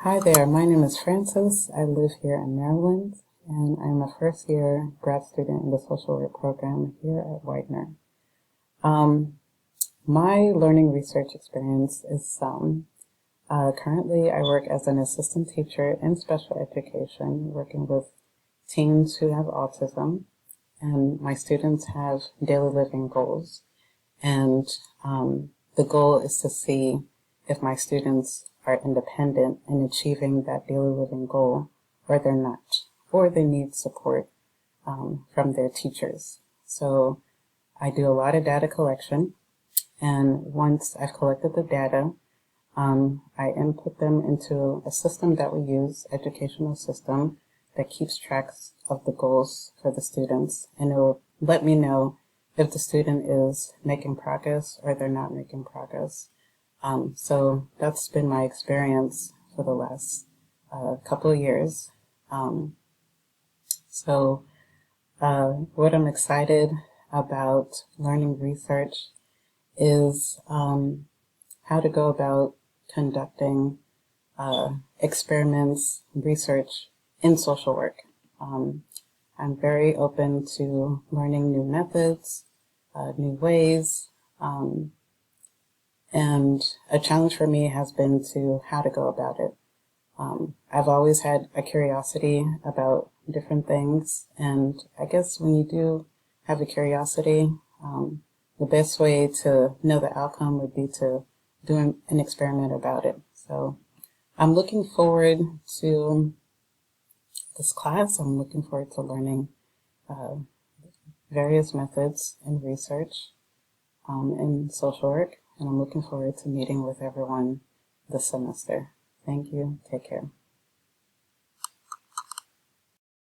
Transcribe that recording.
Hi there, my name is Francis. I live here in Maryland, and I'm a first-year grad student in the social work program here at Widener. My learning research experience is some. Currently, I work as an assistant teacher in special education, working with teens who have autism, and my students have daily living goals. And the goal is to see if my students are independent in achieving that daily living goal, or they're not, or they need support from their teachers. So I do a lot of data collection, and once I've collected the data, I input them into a system that we use, educational system, that keeps track of the goals for the students, and it will let me know if the student is making progress or they're not making progress. So that's been my experience for the last couple of years. What I'm excited about learning research is how to go about conducting experiments, research in social work. I'm very open to learning new methods, new ways, and a challenge for me has been to how to go about it. I've always had a curiosity about different things, and I guess when you do have a curiosity, the best way to know the outcome would be to do an experiment about it. So I'm looking forward to this class. I'm looking forward to learning various methods in research in social work, and I'm looking forward to meeting with everyone this semester. Thank you. Take care.